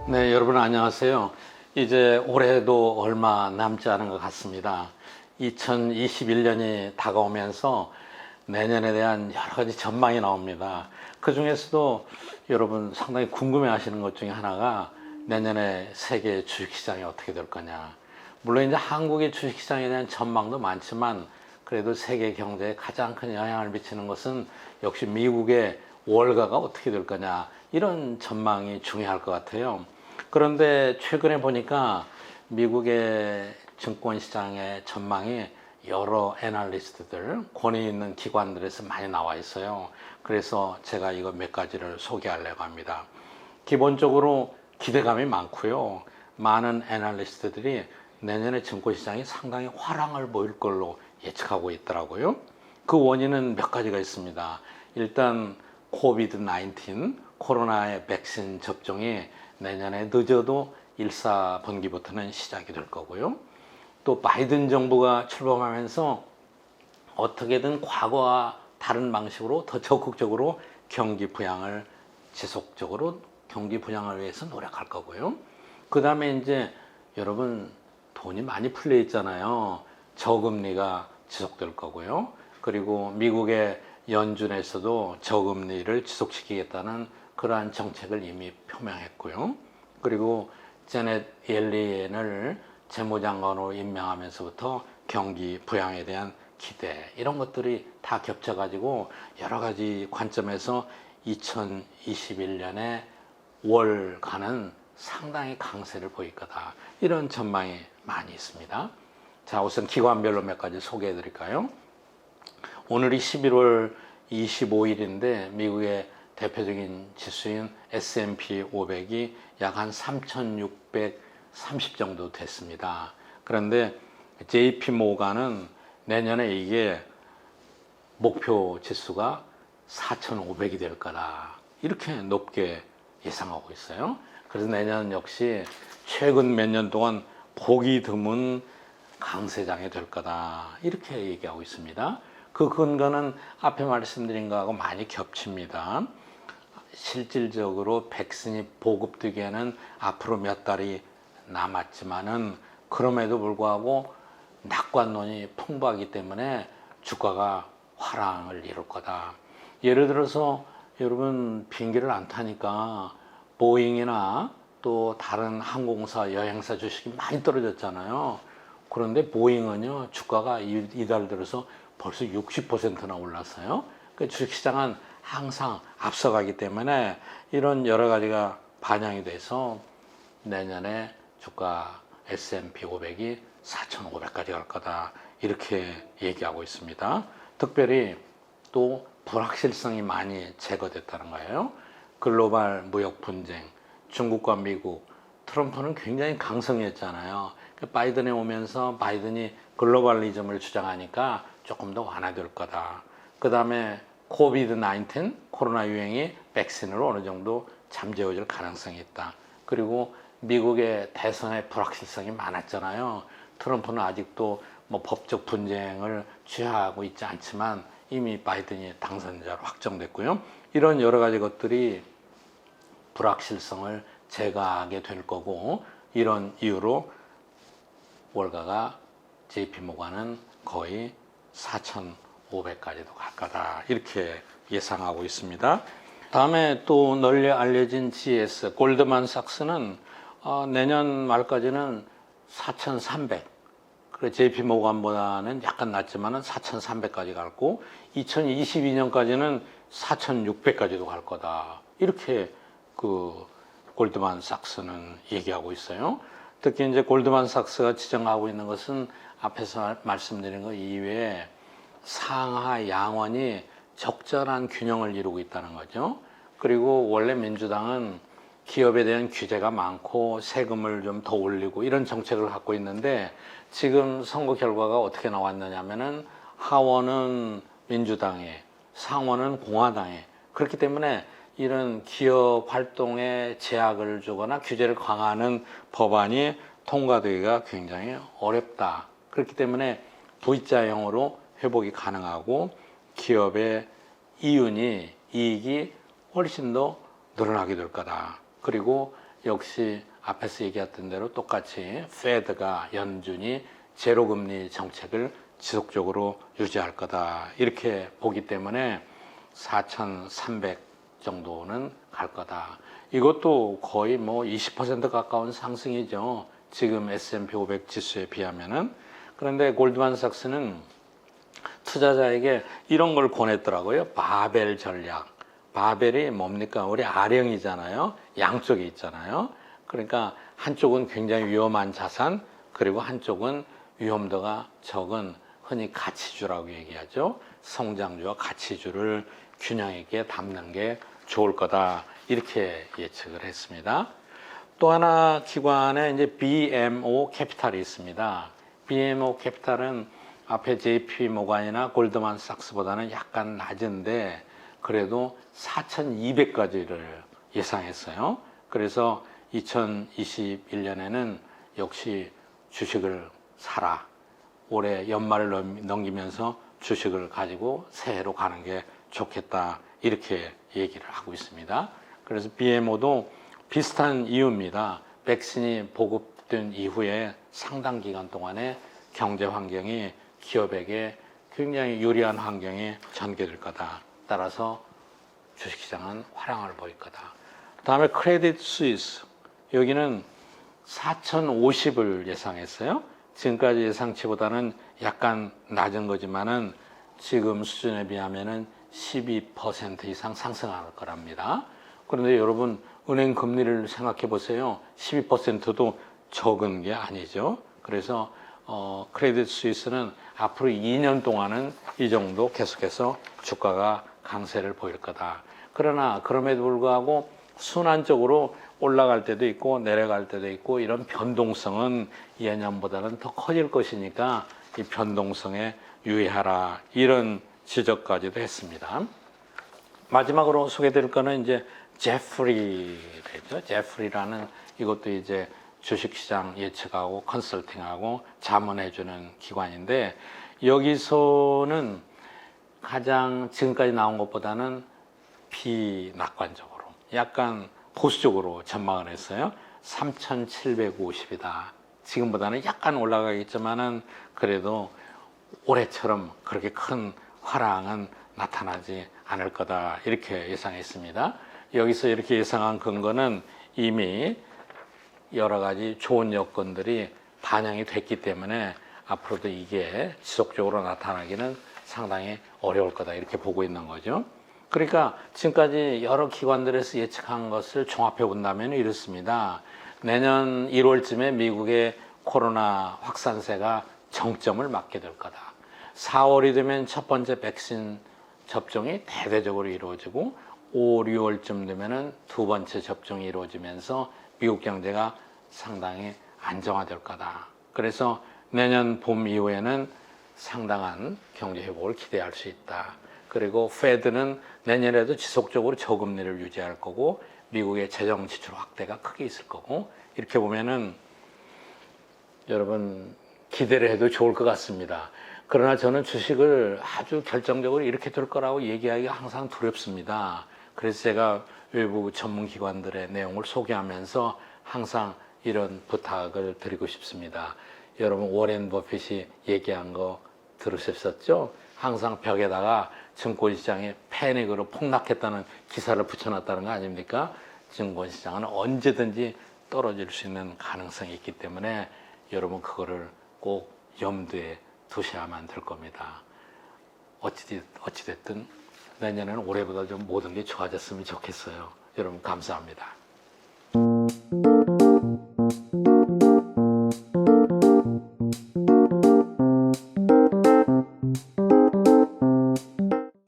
네, 여러분 안녕하세요. 이제 올해도 얼마 남지 않은 것 같습니다. 2021년이 다가오면서 내년에 대한 여러 가지 전망이 나옵니다. 그 중에서도 여러분 상당히 궁금해 하시는 것 중에 하나가 내년에 세계 주식시장이 어떻게 될 거냐. 물론 이제 한국의 주식시장에 대한 전망도 많지만 그래도 세계 경제에 가장 큰 영향을 미치는 것은 역시 미국의 월가가 어떻게 될 거냐. 이런 전망이 중요할 것 같아요. 그런데 최근에 보니까 미국의 증권시장의 전망이 여러 애널리스트들, 권위 있는 기관들에서 많이 나와 있어요. 그래서 제가 이거 몇 가지를 소개하려고 합니다. 기본적으로 기대감이 많고요. 많은 애널리스트들이 내년에 증권시장이 상당히 화랑을 보일 걸로 예측하고 있더라고요. 그 원인은 몇 가지가 있습니다. 일단 코비드-19, 코로나의 백신 접종이 내년에 늦어도 1, 4분기부터는 시작이 될 거고요. 또 바이든 정부가 출범하면서 어떻게든 과거와 다른 방식으로 더 적극적으로 경기 부양을 지속적으로 경기 부양을 위해서 노력할 거고요. 그 다음에 이제 여러분 돈이 많이 풀려 있잖아요. 저금리가 지속될 거고요. 그리고 미국의 연준에서도 저금리를 지속시키겠다는 그러한 정책을 이미 표명했고요. 그리고 제넷 옐렌을 재무장관으로 임명하면서부터 경기 부양에 대한 기대 이런 것들이 다 겹쳐가지고 여러 가지 관점에서 2021년에 월가는 상당히 강세를 보일 거다. 이런 전망이 많이 있습니다. 자, 우선 기관별로 몇 가지 소개해 드릴까요? 오늘이 11월 25일인데 미국의 대표적인 지수인 S&P 500이 약 한 3,630 정도 됐습니다. 그런데 JP 모간은 내년에 이게 목표 지수가 4,500이 될 거다. 이렇게 높게 예상하고 있어요. 그래서 내년 역시 최근 몇 년 동안 보기 드문 강세장이 될 거다. 이렇게 얘기하고 있습니다. 그 근거는 앞에 말씀드린 거하고 많이 겹칩니다. 실질적으로 백신이 보급되기에는 앞으로 몇 달이 남았지만은 그럼에도 불구하고 낙관론이 풍부하기 때문에 주가가 화랑을 이룰 거다. 예를 들어서 여러분 비행기를 안 타니까 보잉이나 또 다른 항공사, 여행사 주식이 많이 떨어졌잖아요. 그런데 보잉은요 주가가 이달 들어서 벌써 60%나 올랐어요. 그 주식시장은 항상 앞서가기 때문에 이런 여러 가지가 반영이 돼서 내년에 주가 S&P 500이 4,500까지 갈 거다. 이렇게 얘기하고 있습니다. 특별히 또 불확실성이 많이 제거됐다는 거예요. 글로벌 무역 분쟁, 중국과 미국, 트럼프는 굉장히 강성했잖아요. 바이든이 오면서 바이든이 글로벌리즘을 주장하니까 조금 더 완화될 거다. 그 다음에 코비드-19 코로나 유행이 백신으로 어느 정도 잠재워질 가능성이 있다. 그리고 미국의 대선에 불확실성이 많았잖아요. 트럼프는 아직도 뭐 법적 분쟁을 취하하고 있지 않지만 이미 바이든이 당선자로 확정됐고요. 이런 여러 가지 것들이 불확실성을 제거하게 될 거고 이런 이유로 월가가 JP모간은 거의 4,500까지도 갈 거다. 이렇게 예상하고 있습니다. 다음에 또 널리 알려진 GS, 골드만삭스는 내년 말까지는 4,300. 그래 JP모간보다는 약간 낮지만은 4,300까지 갈 거고 2022년까지는 4,600까지도 갈 거다. 이렇게 그 골드만삭스는 얘기하고 있어요. 특히 이제 골드만삭스가 지정하고 있는 것은 앞에서 말씀드린 것 이외에 상하 양원이 적절한 균형을 이루고 있다는 거죠. 그리고 원래 민주당은 기업에 대한 규제가 많고 세금을 좀 더 올리고 이런 정책을 갖고 있는데 지금 선거 결과가 어떻게 나왔느냐면은 하원은 민주당에, 상원은 공화당에. 그렇기 때문에 이런 기업 활동에 제약을 주거나 규제를 강화하는 법안이 통과되기가 굉장히 어렵다. 그렇기 때문에 V자형으로 회복이 가능하고 기업의 이윤이 이익이 훨씬 더 늘어나게 될 거다. 그리고 역시 앞에서 얘기했던 대로 똑같이 페드가 연준이 제로금리 정책을 지속적으로 유지할 거다 이렇게 보기 때문에 4,300 정도는 갈 거다. 이것도 거의 뭐 20% 가까운 상승이죠. 지금 S&P 500 지수에 비하면은. 그런데 골드만삭스는 투자자에게 이런 걸 권했더라고요. 바벨 전략. 바벨이 뭡니까? 우리 아령이잖아요. 양쪽에 있잖아요. 그러니까 한쪽은 굉장히 위험한 자산, 그리고 한쪽은 위험도가 적은 흔히 가치주라고 얘기하죠. 성장주와 가치주를 균형 있게 담는 게 좋을 거다. 이렇게 예측을 했습니다. 또 하나 기관에 이제 BMO 캐피탈이 있습니다. BMO 캐피탈은 앞에 JP 모간이나 골드만삭스보다는 약간 낮은데 그래도 4,200가지를 예상했어요. 그래서 2021년에는 역시 주식을 사라. 올해 연말을 넘기면서 주식을 가지고 새해로 가는 게 좋겠다. 이렇게 얘기를 하고 있습니다. 그래서 BMO도 비슷한 이유입니다. 백신이 보급된 이후에 상당 기간 동안에 경제 환경이 기업에게 굉장히 유리한 환경이 전개될 거다. 따라서 주식시장은 화랑을 보일 거다. 다음에 크레딧 스위스. 여기는 4,050을 예상했어요. 지금까지 예상치보다는 약간 낮은 거지만은 지금 수준에 비하면은 12% 이상 상승할 거랍니다. 그런데 여러분 은행 금리를 생각해 보세요. 12%도 적은 게 아니죠. 그래서 크레딧 스위스는 앞으로 2년 동안은 이 정도 계속해서 주가가 강세를 보일 거다. 그러나 그럼에도 불구하고 순환적으로 올라갈 때도 있고 내려갈 때도 있고 이런 변동성은 예년보다는 더 커질 것이니까 이 변동성에 유의하라. 이런 지적까지도 했습니다. 마지막으로 소개드릴 거는 이제 제프리죠. 제프리라는 이것도 이제 주식시장 예측하고 컨설팅하고 자문해주는 기관인데 여기서는 가장 지금까지 나온 것보다는 비낙관적으로 약간 보수적으로 전망을 했어요. 3,750이다. 지금보다는 약간 올라가겠지만은 그래도 올해처럼 그렇게 큰 화랑은 나타나지 않을 거다. 이렇게 예상했습니다. 여기서 이렇게 예상한 근거는 이미 여러 가지 좋은 여건들이 반영이 됐기 때문에 앞으로도 이게 지속적으로 나타나기는 상당히 어려울 거다. 이렇게 보고 있는 거죠. 그러니까 지금까지 여러 기관들에서 예측한 것을 종합해 본다면 이렇습니다. 내년 1월쯤에 미국의 코로나 확산세가 정점을 맞게 될 거다. 4월이 되면 첫 번째 백신 접종이 대대적으로 이루어지고 5, 6월쯤 되면은 두 번째 접종이 이루어지면서 미국 경제가 상당히 안정화될 거다. 그래서 내년 봄 이후에는 상당한 경제 회복을 기대할 수 있다. 그리고 페드는 내년에도 지속적으로 저금리를 유지할 거고 미국의 재정 지출 확대가 크게 있을 거고 이렇게 보면은 여러분 기대를 해도 좋을 것 같습니다. 그러나 저는 주식을 아주 결정적으로 이렇게 될 거라고 얘기하기가 항상 두렵습니다. 그래서 제가 외부 전문기관들의 내용을 소개하면서 항상 이런 부탁을 드리고 싶습니다. 여러분 워렌 버핏이 얘기한 거 들으셨었죠? 항상 벽에다가 증권시장이 패닉으로 폭락했다는 기사를 붙여놨다는 거 아닙니까? 증권시장은 언제든지 떨어질 수 있는 가능성이 있기 때문에 여러분 그거를 꼭 염두에 두셔야만 될 겁니다. 어찌됐든 내년에는 올해보다 좀 모든 게 좋아졌으면 좋겠어요. 여러분 감사합니다.